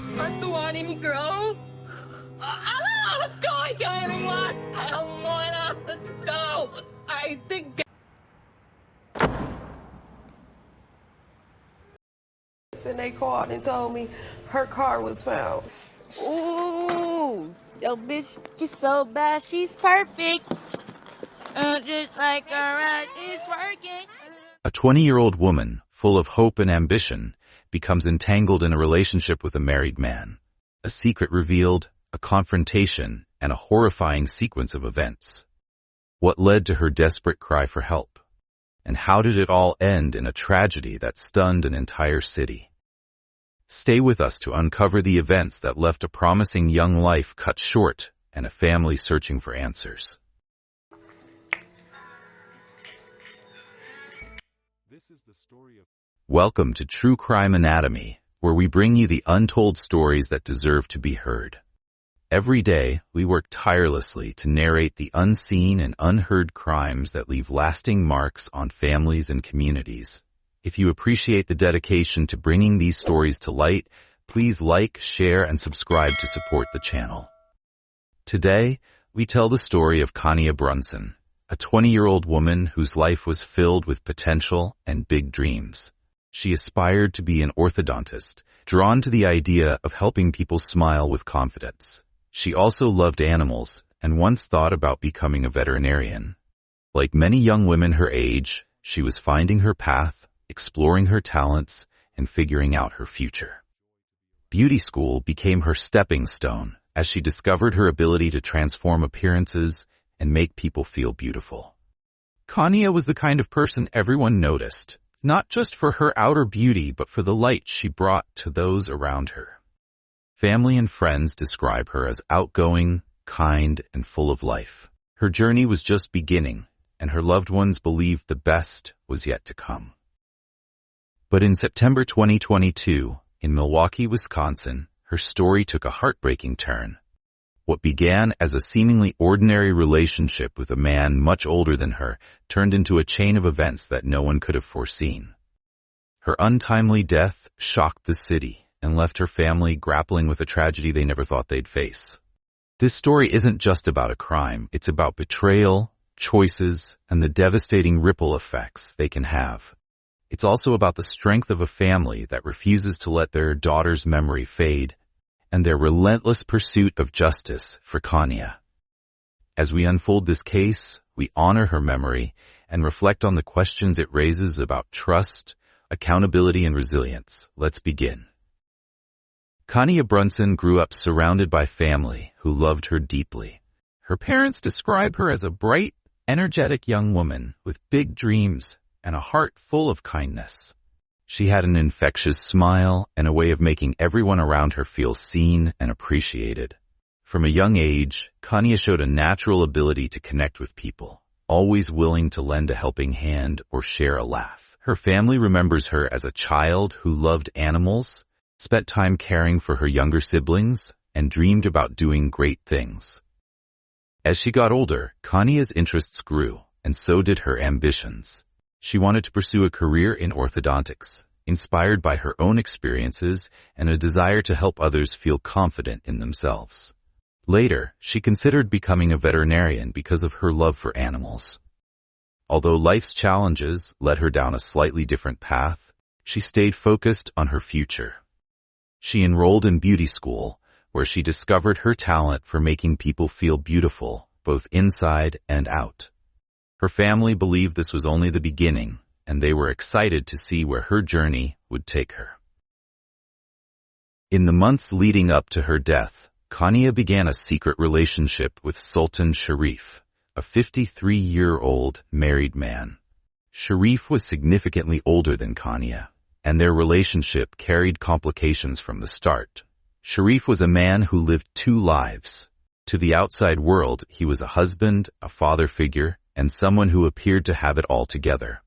Tuwanin mo, girl. What's going on? I don't want to go. I think. And they called and told me her car was found. Ooh, yo, bitch, she's so bad, she's perfect. Just like a rat, she's working. A 20-year-old woman, full of hope and ambition, becomes entangled in a relationship with a married man. A secret revealed, a confrontation, and a horrifying sequence of events. What led to her desperate cry for help? And how did it all end in a tragedy that stunned an entire city? Stay with us to uncover the events that left a promising young life cut short and a family searching for answers. This is the story of... Welcome to True Crime Anatomy, where we bring you the untold stories that deserve to be heard. Every day, we work tirelessly to narrate the unseen and unheard crimes that leave lasting marks on families and communities. If you appreciate the dedication to bringing these stories to light, please like, share, and subscribe to support the channel. Today, we tell the story of Kania Brunson, a 20-year-old woman whose life was filled with potential and big dreams. She aspired to be an orthodontist, drawn to the idea of helping people smile with confidence. She also loved animals and once thought about becoming a veterinarian. Like many young women her age, she was finding her path, exploring her talents, and figuring out her future. Beauty school became her stepping stone as she discovered her ability to transform appearances and make people feel beautiful. Kania was the kind of person everyone noticed, not just for her outer beauty but for the light she brought to those around her. Family and friends describe her as outgoing, kind, and full of life. Her journey was just beginning, and her loved ones believed the best was yet to come. But in September 2022, in Milwaukee, Wisconsin, her story took a heartbreaking turn. What began as a seemingly ordinary relationship with a man much older than her turned into a chain of events that no one could have foreseen. Her untimely death shocked the city and left her family grappling with a tragedy they never thought they'd face. This story isn't just about a crime, it's about betrayal, choices, and the devastating ripple effects they can have. It's also about the strength of a family that refuses to let their daughter's memory fade, and their relentless pursuit of justice for Kania. As we unfold this case, we honor her memory and reflect on the questions it raises about trust, accountability, and resilience. Let's begin. Kania Brunson grew up surrounded by family who loved her deeply. Her parents describe her as a bright, energetic young woman with big dreams and a heart full of kindness. She had an infectious smile and a way of making everyone around her feel seen and appreciated. From a young age, Kania showed a natural ability to connect with people, always willing to lend a helping hand or share a laugh. Her family remembers her as a child who loved animals, spent time caring for her younger siblings, and dreamed about doing great things. As she got older, Kania's interests grew, and so did her ambitions. She wanted to pursue a career in orthodontics, inspired by her own experiences and a desire to help others feel confident in themselves. Later, she considered becoming a veterinarian because of her love for animals. Although life's challenges led her down a slightly different path, she stayed focused on her future. She enrolled in beauty school, where she discovered her talent for making people feel beautiful, both inside and out. Her family believed this was only the beginning, and they were excited to see where her journey would take her. In the months leading up to her death, Kania began a secret relationship with Sultan Sharif, a 53-year-old married man. Sharif was significantly older than Kania, and their relationship carried complications from the start. Sharif was a man who lived two lives. To the outside world, he was a husband, a father figure, and someone who appeared to have it all together.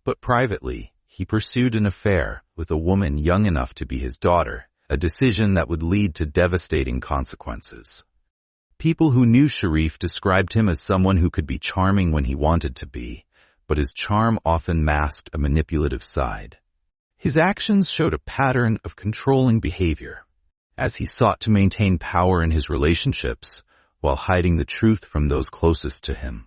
But privately, he pursued an affair with a woman young enough to be his daughter, a decision that would lead to devastating consequences. People who knew Sharif described him as someone who could be charming when he wanted to be, but his charm often masked a manipulative side. His actions showed a pattern of controlling behavior, as he sought to maintain power in his relationships while hiding the truth from those closest to him.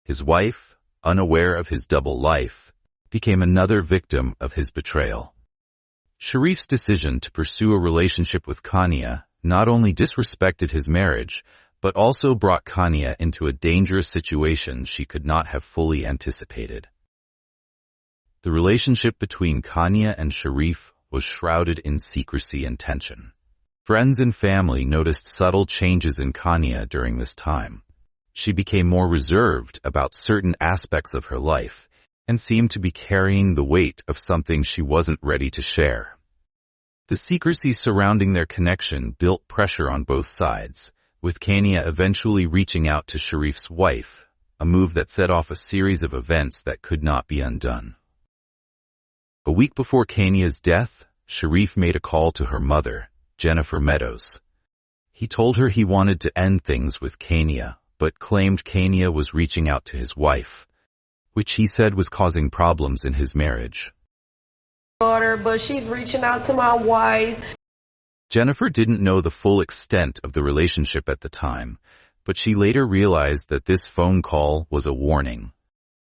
His wife, unaware of his double life, became another victim of his betrayal. Sharif's decision to pursue a relationship with Kania not only disrespected his marriage, but also brought Kania into a dangerous situation she could not have fully anticipated. The relationship between Kania and Sharif was shrouded in secrecy and tension. Friends and family noticed subtle changes in Kania during this time. She became more reserved about certain aspects of her life and seemed to be carrying the weight of something she wasn't ready to share. The secrecy surrounding their connection built pressure on both sides, with Kania eventually reaching out to Sharif's wife, a move that set off a series of events that could not be undone. A week before Kania's death, Sharif made a call to her mother, Jennifer Meadows. He told her he wanted to end things with Kania, but claimed Kania was reaching out to his wife, which he said was causing problems in his marriage. But she's reaching out to my wife. Jennifer didn't know the full extent of the relationship at the time, but she later realized that this phone call was a warning,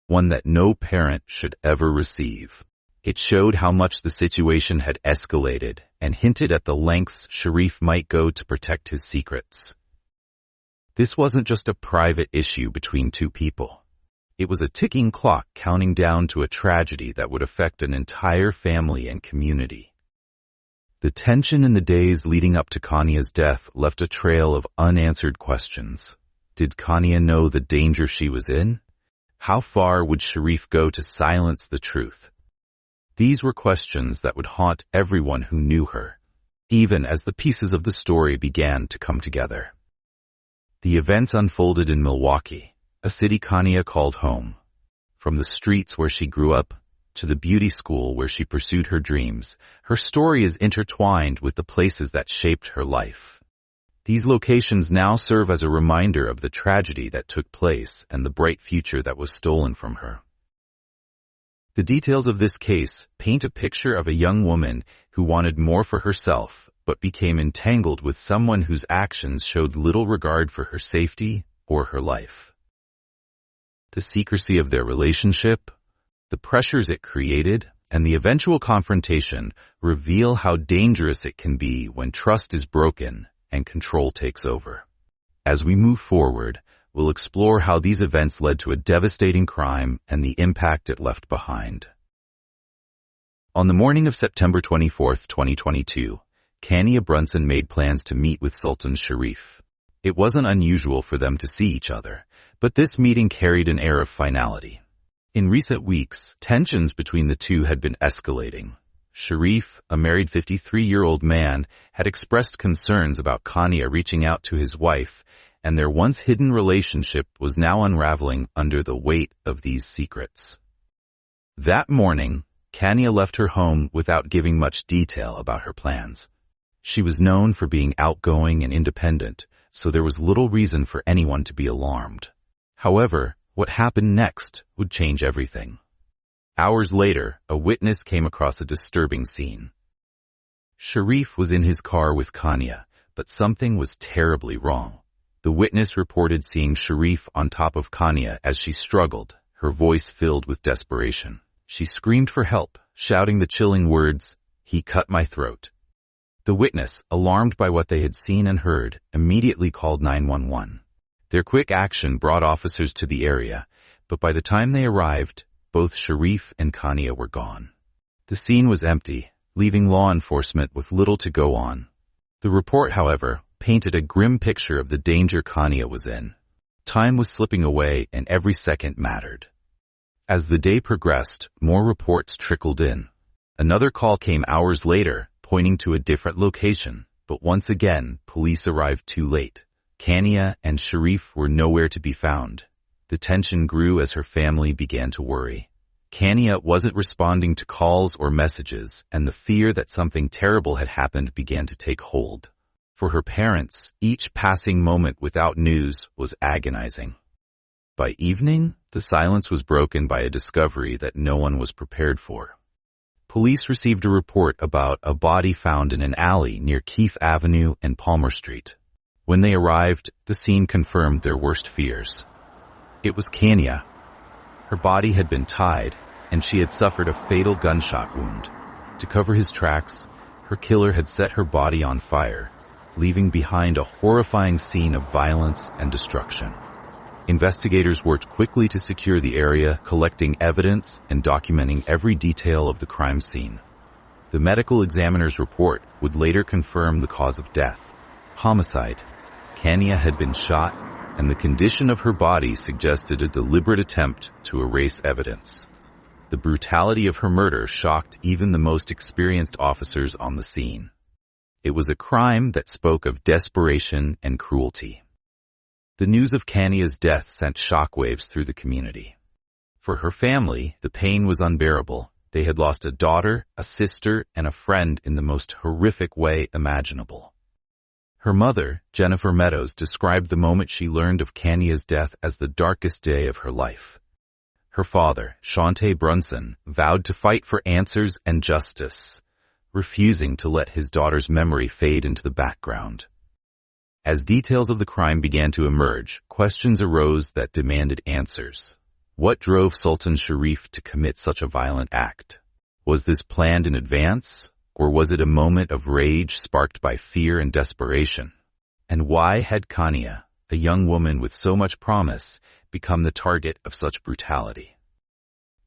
one that no parent should ever receive. It showed how much the situation had escalated and hinted at the lengths Sharif might go to protect his secrets. This wasn't just a private issue between two people. It was a ticking clock counting down to a tragedy that would affect an entire family and community. The tension in the days leading up to Kania's death left a trail of unanswered questions. Did Kania know the danger she was in? How far would Sharif go to silence the truth? These were questions that would haunt everyone who knew her, even as the pieces of the story began to come together. The events unfolded in Milwaukee, a city Kania called home. From the streets where she grew up to the beauty school where she pursued her dreams, her story is intertwined with the places that shaped her life. These locations now serve as a reminder of the tragedy that took place and the bright future that was stolen from her. The details of this case paint a picture of a young woman who wanted more for herself, but became entangled with someone whose actions showed little regard for her safety or her life. The secrecy of their relationship, the pressures it created, and the eventual confrontation reveal how dangerous it can be when trust is broken and control takes over. As we move forward, we'll explore how these events led to a devastating crime and the impact it left behind. On the morning of September 24, 2022, Kania Brunson made plans to meet with Sultan Sharif. It wasn't unusual for them to see each other, but this meeting carried an air of finality. In recent weeks, tensions between the two had been escalating. Sharif, a married 53-year-old man, had expressed concerns about Kania reaching out to his wife, and their once hidden relationship was now unraveling under the weight of these secrets. That morning, Kania left her home without giving much detail about her plans. She was known for being outgoing and independent, so there was little reason for anyone to be alarmed. However, what happened next would change everything. Hours later, a witness came across a disturbing scene. Sharif was in his car with Kania, but something was terribly wrong. The witness reported seeing Sharif on top of Kania as she struggled, her voice filled with desperation. She screamed for help, shouting the chilling words, "He cut my throat." The witness, alarmed by what they had seen and heard, immediately called 911. Their quick action brought officers to the area, but by the time they arrived, both Sharif and Kania were gone. The scene was empty, leaving law enforcement with little to go on. The report, however, painted a grim picture of the danger Kania was in. Time was slipping away and every second mattered. As the day progressed, more reports trickled in. Another call came hours later, pointing to a different location, but once again, police arrived too late. Kania and Sharif were nowhere to be found. The tension grew as her family began to worry. Kania wasn't responding to calls or messages, and the fear that something terrible had happened began to take hold. For her parents, each passing moment without news was agonizing. By evening, the silence was broken by a discovery that no one was prepared for. Police received a report about a body found in an alley near Keith Avenue and Palmer Street. When they arrived, the scene confirmed their worst fears. It was Kania. Her body had been tied, and she had suffered a fatal gunshot wound. To cover his tracks, her killer had set her body on fire, leaving behind a horrifying scene of violence and destruction. Investigators worked quickly to secure the area, collecting evidence and documenting every detail of the crime scene. The medical examiner's report would later confirm the cause of death: homicide. Kania had been shot, and the condition of her body suggested a deliberate attempt to erase evidence. The brutality of her murder shocked even the most experienced officers on the scene. It was a crime that spoke of desperation and cruelty. The news of Kania's death sent shockwaves through the community. For her family, the pain was unbearable. They had lost a daughter, a sister, and a friend in the most horrific way imaginable. Her mother, Jennifer Meadows, described the moment she learned of Kania's death as the darkest day of her life. Her father, Kania Brunson, vowed to fight for answers and justice, refusing to let his daughter's memory fade into the background. As details of the crime began to emerge, questions arose that demanded answers. What drove Sultan Sharif to commit such a violent act? Was this planned in advance, or was it a moment of rage sparked by fear and desperation? And why had Kania, a young woman with so much promise, become the target of such brutality?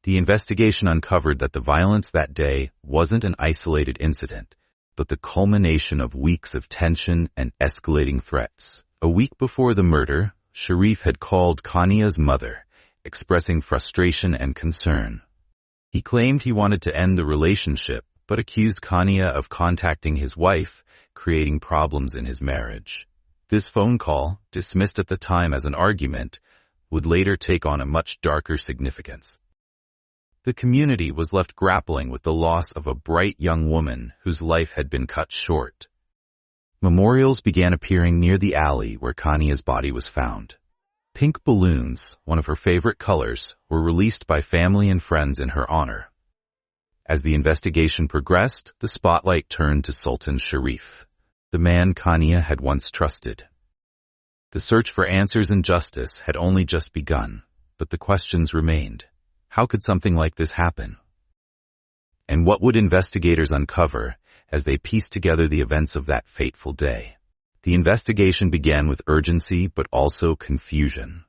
The investigation uncovered that the violence that day wasn't an isolated incident, but the culmination of weeks of tension and escalating threats. A week before the murder, Sharif had called Kania's mother, expressing frustration and concern. He claimed he wanted to end the relationship, but accused Kania of contacting his wife, creating problems in his marriage. This phone call, dismissed at the time as an argument, would later take on a much darker significance. The community was left grappling with the loss of a bright young woman whose life had been cut short. Memorials began appearing near the alley where Kania's body was found. Pink balloons, one of her favorite colors, were released by family and friends in her honor. As the investigation progressed, the spotlight turned to Sultan Sharif, the man Kania had once trusted. The search for answers and justice had only just begun, but the questions remained. How could something like this happen? And what would investigators uncover as they pieced together the events of that fateful day? The investigation began with urgency but also confusion.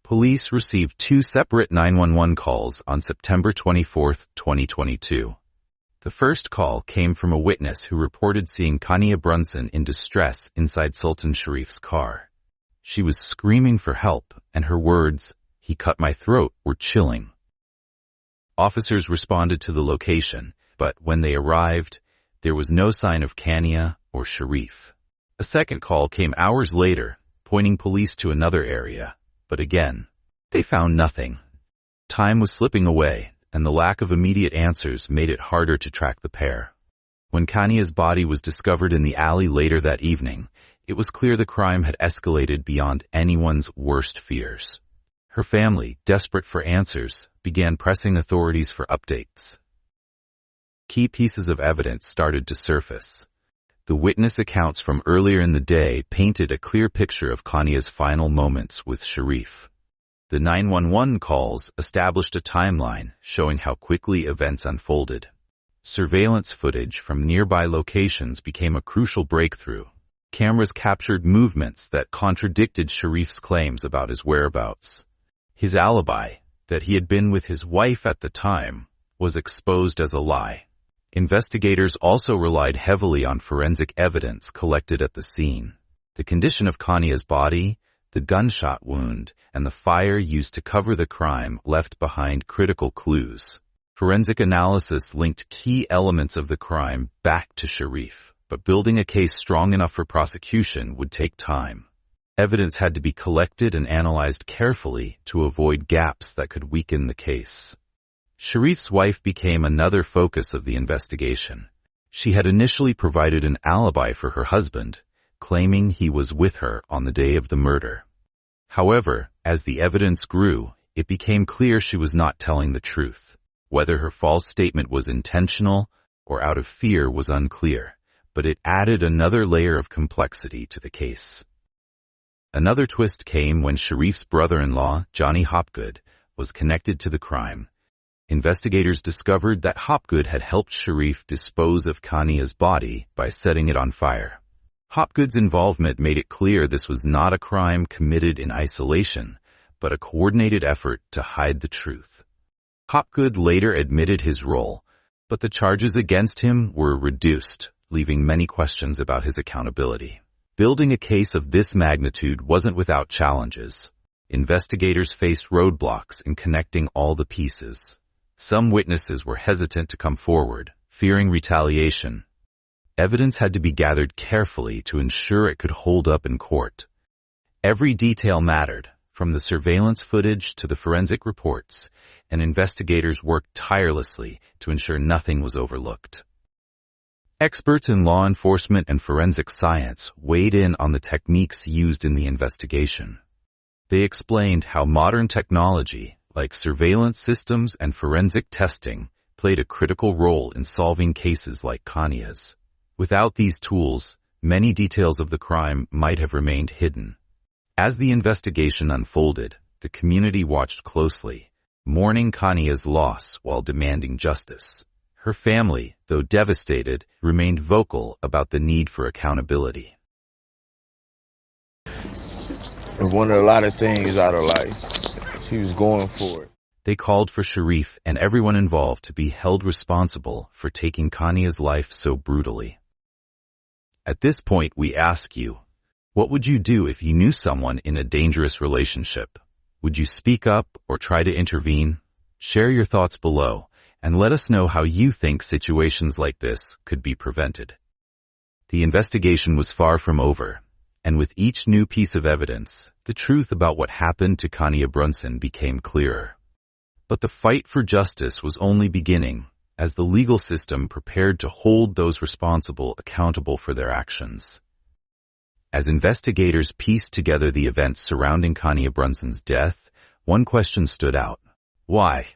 Police received 2 separate 911 calls on September 24, 2022. The first call came from a witness who reported seeing Kania Brunson in distress inside Sultan Sharif's car. She was screaming for help, and her words, "He cut my throat," were chilling. Officers responded to the location, but when they arrived, there was no sign of Kania or Sharif. A second call came hours later, pointing police to another area, but again, they found nothing. Time was slipping away, and the lack of immediate answers made it harder to track the pair. When Kania's body was discovered in the alley later that evening, it was clear the crime had escalated beyond anyone's worst fears. Her family, desperate for answers, began pressing authorities for updates. Key pieces of evidence started to surface. The witness accounts from earlier in the day painted a clear picture of Kania's final moments with Sharif. The 911 calls established a timeline showing how quickly events unfolded. Surveillance footage from nearby locations became a crucial breakthrough. Cameras captured movements that contradicted Sharif's claims about his whereabouts. His alibi, that he had been with his wife at the time, was exposed as a lie. Investigators also relied heavily on forensic evidence collected at the scene. The condition of Kania's body, the gunshot wound, and the fire used to cover the crime left behind critical clues. Forensic analysis linked key elements of the crime back to Sharif, but building a case strong enough for prosecution would take time. Evidence had to be collected and analyzed carefully to avoid gaps that could weaken the case. Sharif's wife became another focus of the investigation. She had initially provided an alibi for her husband, claiming he was with her on the day of the murder. However, as the evidence grew, it became clear she was not telling the truth. Whether her false statement was intentional or out of fear was unclear, but it added another layer of complexity to the case. Another twist came when Sharif's brother-in-law, Johnny Hopgood, was connected to the crime. Investigators discovered that Hopgood had helped Sharif dispose of Kania's body by setting it on fire. Hopgood's involvement made it clear this was not a crime committed in isolation, but a coordinated effort to hide the truth. Hopgood later admitted his role, but the charges against him were reduced, leaving many questions about his accountability. Building a case of this magnitude wasn't without challenges. Investigators faced roadblocks in connecting all the pieces. Some witnesses were hesitant to come forward, fearing retaliation. Evidence had to be gathered carefully to ensure it could hold up in court. Every detail mattered, from the surveillance footage to the forensic reports, and investigators worked tirelessly to ensure nothing was overlooked. Experts in law enforcement and forensic science weighed in on the techniques used in the investigation. They explained how modern technology, like surveillance systems and forensic testing, played a critical role in solving cases like Kania's. Without these tools, many details of the crime might have remained hidden. As the investigation unfolded, the community watched closely, mourning Kania's loss while demanding justice. Her family, though devastated, remained vocal about the need for accountability. It wanted a lot of things out of life. She was going for it. They called for Sharif and everyone involved to be held responsible for taking Kania's life so brutally. At this point, we ask you, what would you do if you knew someone in a dangerous relationship? Would you speak up or try to intervene? Share your thoughts below and let us know how you think situations like this could be prevented. The investigation was far from over, and with each new piece of evidence, the truth about what happened to Kania Brunson became clearer. But the fight for justice was only beginning, as the legal system prepared to hold those responsible accountable for their actions. As investigators pieced together the events surrounding Kania Brunson's death, one question stood out. Why?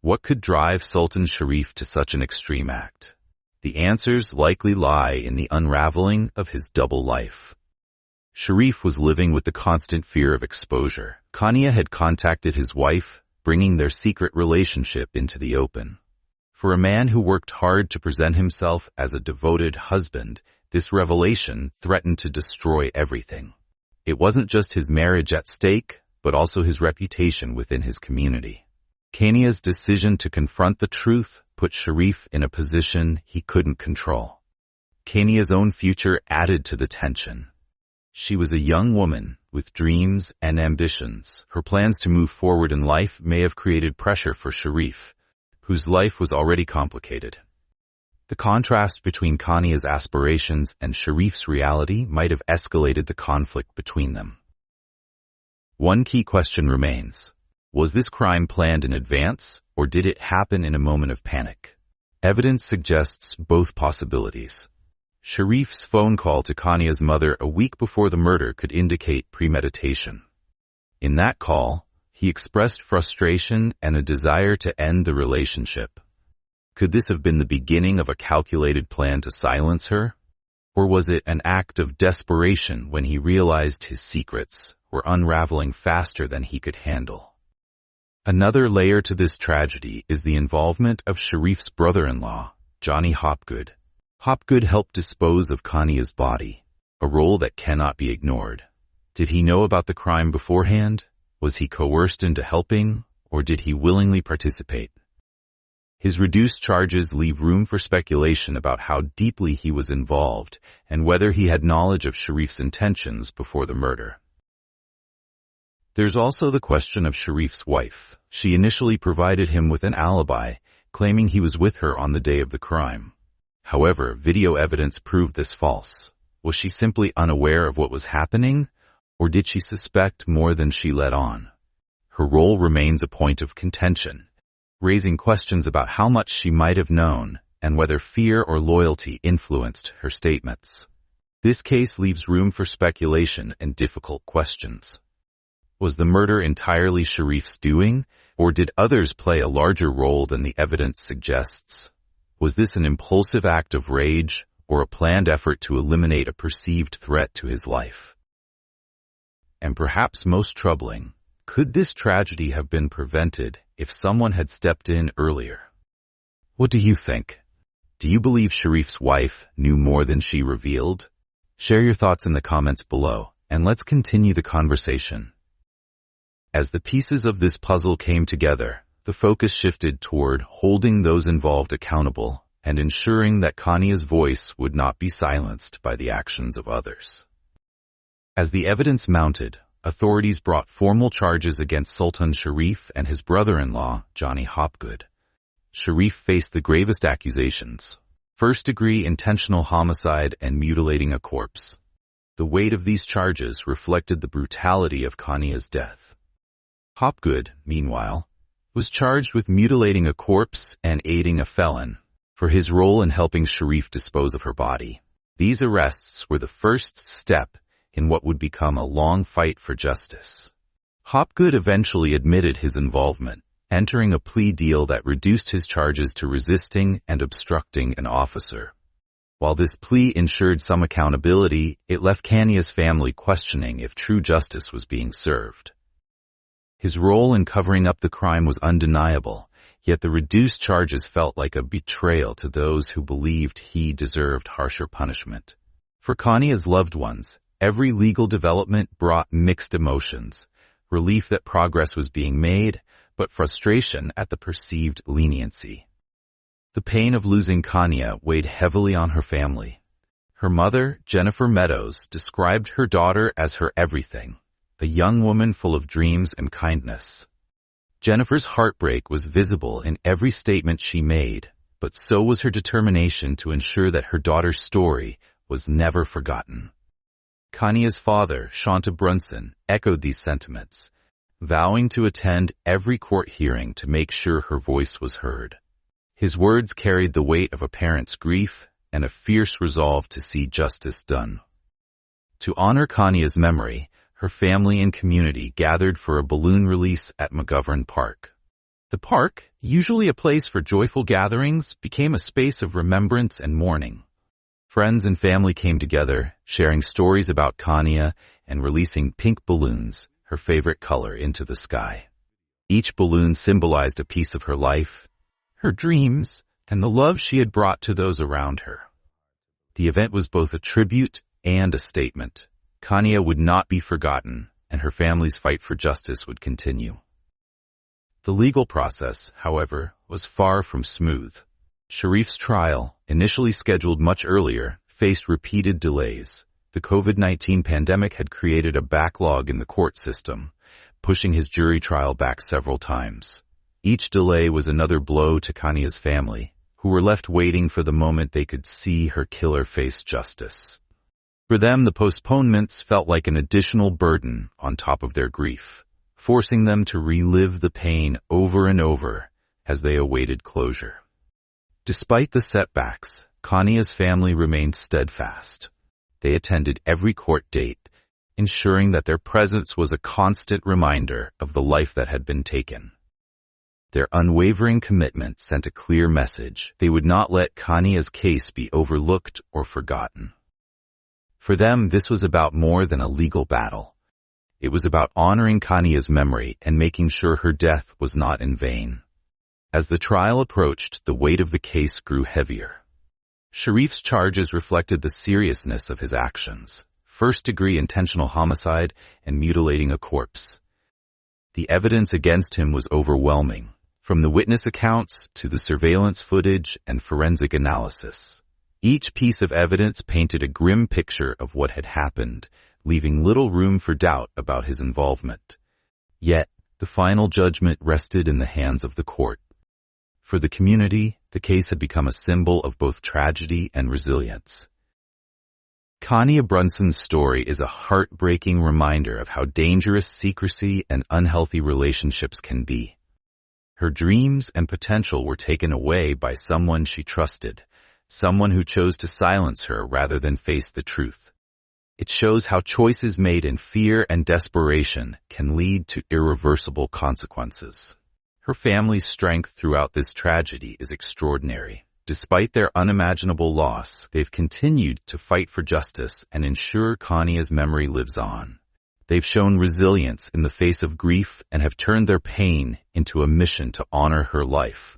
What could drive Sultan Sharif to such an extreme act? The answers likely lie in the unraveling of his double life. Sharif was living with the constant fear of exposure. Kania had contacted his wife, bringing their secret relationship into the open. For a man who worked hard to present himself as a devoted husband, this revelation threatened to destroy everything. It wasn't just his marriage at stake, but also his reputation within his community. Kania's decision to confront the truth put Sharif in a position he couldn't control. Kania's own future added to the tension. She was a young woman with dreams and ambitions. Her plans to move forward in life may have created pressure for Sharif, whose life was already complicated. The contrast between Kania's aspirations and Sharif's reality might have escalated the conflict between them. One key question remains. Was this crime planned in advance, or did it happen in a moment of panic? Evidence suggests both possibilities. Sharif's phone call to Kania's mother a week before the murder could indicate premeditation. In that call, he expressed frustration and a desire to end the relationship. Could this have been the beginning of a calculated plan to silence her? Or was it an act of desperation when he realized his secrets were unraveling faster than he could handle? Another layer to this tragedy is the involvement of Sharif's brother-in-law, Johnny Hopgood. Hopgood helped dispose of Kania's body, a role that cannot be ignored. Did he know about the crime beforehand? Was he coerced into helping, or did he willingly participate? His reduced charges leave room for speculation about how deeply he was involved and whether he had knowledge of Sharif's intentions before the murder. There's also the question of Sharif's wife. She initially provided him with an alibi, claiming he was with her on the day of the crime. However, video evidence proved this false. Was she simply unaware of what was happening, or did she suspect more than she let on? Her role remains a point of contention, raising questions about how much she might have known and whether fear or loyalty influenced her statements. This case leaves room for speculation and difficult questions. Was the murder entirely Sharif's doing, Or did others play a larger role than the evidence suggests? Was this an impulsive act of rage or a planned effort to eliminate a perceived threat to his life? And perhaps most troubling, could this tragedy have been prevented if someone had stepped in earlier? What do you think? Do you believe Sharif's wife knew more than she revealed? Share your thoughts in the comments below, and let's continue the conversation. As the pieces of this puzzle came together, the focus shifted toward holding those involved accountable and ensuring that Kania's voice would not be silenced by the actions of others. As the evidence mounted, authorities brought formal charges against Sultan Sharif and his brother-in-law, Johnny Hopgood. Sharif faced the gravest accusations: first-degree intentional homicide and mutilating a corpse. The weight of these charges reflected the brutality of Kania's death. Hopgood, meanwhile, was charged with mutilating a corpse and aiding a felon for his role in helping Sharif dispose of her body. These arrests were the first step in what would become a long fight for justice. Hopgood eventually admitted his involvement, entering a plea deal that reduced his charges to resisting and obstructing an officer. While this plea ensured some accountability, it left Kania's family questioning if true justice was being served. His role in covering up the crime was undeniable, yet the reduced charges felt like a betrayal to those who believed he deserved harsher punishment. For Kania's loved ones, every legal development brought mixed emotions: relief that progress was being made, but frustration at the perceived leniency. The pain of losing Kania weighed heavily on her family. Her mother, Jennifer Meadows, described her daughter as her everything, a young woman full of dreams and kindness. Jennifer's heartbreak was visible in every statement she made, but so was her determination to ensure that her daughter's story was never forgotten. Kania's father, Kania Brunson, echoed these sentiments, vowing to attend every court hearing to make sure her voice was heard. His words carried the weight of a parent's grief and a fierce resolve to see justice done. To honor Kania's memory, her family and community gathered for a balloon release at McGovern Park. The park, usually a place for joyful gatherings, became a space of remembrance and mourning. Friends and family came together, sharing stories about Kania and releasing pink balloons, her favorite color, into the sky. Each balloon symbolized a piece of her life, her dreams, and the love she had brought to those around her. The event was both a tribute and a statement. Kania would not be forgotten, and her family's fight for justice would continue. The legal process, however, was far from smooth. Sharif's trial, initially scheduled much earlier, faced repeated delays. The COVID-19 pandemic had created a backlog in the court system, pushing his jury trial back several times. Each delay was another blow to Kania's family, who were left waiting for the moment they could see her killer face justice. For them, the postponements felt like an additional burden on top of their grief, forcing them to relive the pain over and over as they awaited closure. Despite the setbacks, Kania's family remained steadfast. They attended every court date, ensuring that their presence was a constant reminder of the life that had been taken. Their unwavering commitment sent a clear message: they would not let Kania's case be overlooked or forgotten. For them, this was about more than a legal battle. It was about honoring Kania's memory and making sure her death was not in vain. As the trial approached, the weight of the case grew heavier. Sharif's charges reflected the seriousness of his actions: first-degree intentional homicide and mutilating a corpse. The evidence against him was overwhelming, from the witness accounts to the surveillance footage and forensic analysis. Each piece of evidence painted a grim picture of what had happened, leaving little room for doubt about his involvement. Yet, the final judgment rested in the hands of the court. For the community, the case had become a symbol of both tragedy and resilience. Kania Brunson's story is a heartbreaking reminder of how dangerous secrecy and unhealthy relationships can be. Her dreams and potential were taken away by someone she trusted, someone who chose to silence her rather than face the truth. It shows how choices made in fear and desperation can lead to irreversible consequences. Her family's strength throughout this tragedy is extraordinary. Despite their unimaginable loss, they've continued to fight for justice and ensure Kania's memory lives on. They've shown resilience in the face of grief and have turned their pain into a mission to honor her life.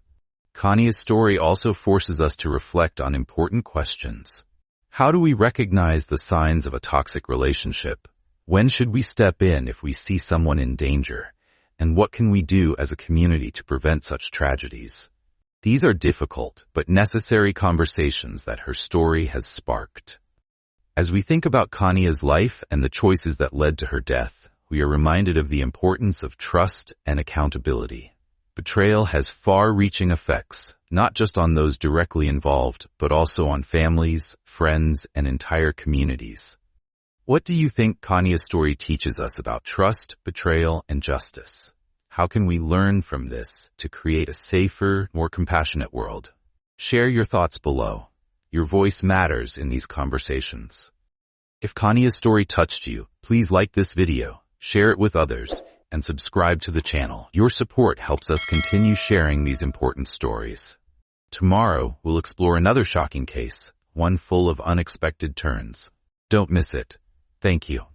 Kania's story also forces us to reflect on important questions. How do we recognize the signs of a toxic relationship? When should we step in if we see someone in danger? And what can we do as a community to prevent such tragedies? These are difficult but necessary conversations that her story has sparked. As we think about Kania's life and the choices that led to her death, we are reminded of the importance of trust and accountability. Betrayal has far-reaching effects, not just on those directly involved, but also on families, friends, and entire communities. What do you think Kania's story teaches us about trust, betrayal, and justice? How can we learn from this to create a safer, more compassionate world? Share your thoughts below. Your voice matters in these conversations. If Kania's story touched you, please like this video, share it with others, and subscribe to the channel. Your support helps us continue sharing these important stories. Tomorrow, we'll explore another shocking case, one full of unexpected turns. Don't miss it. Thank you.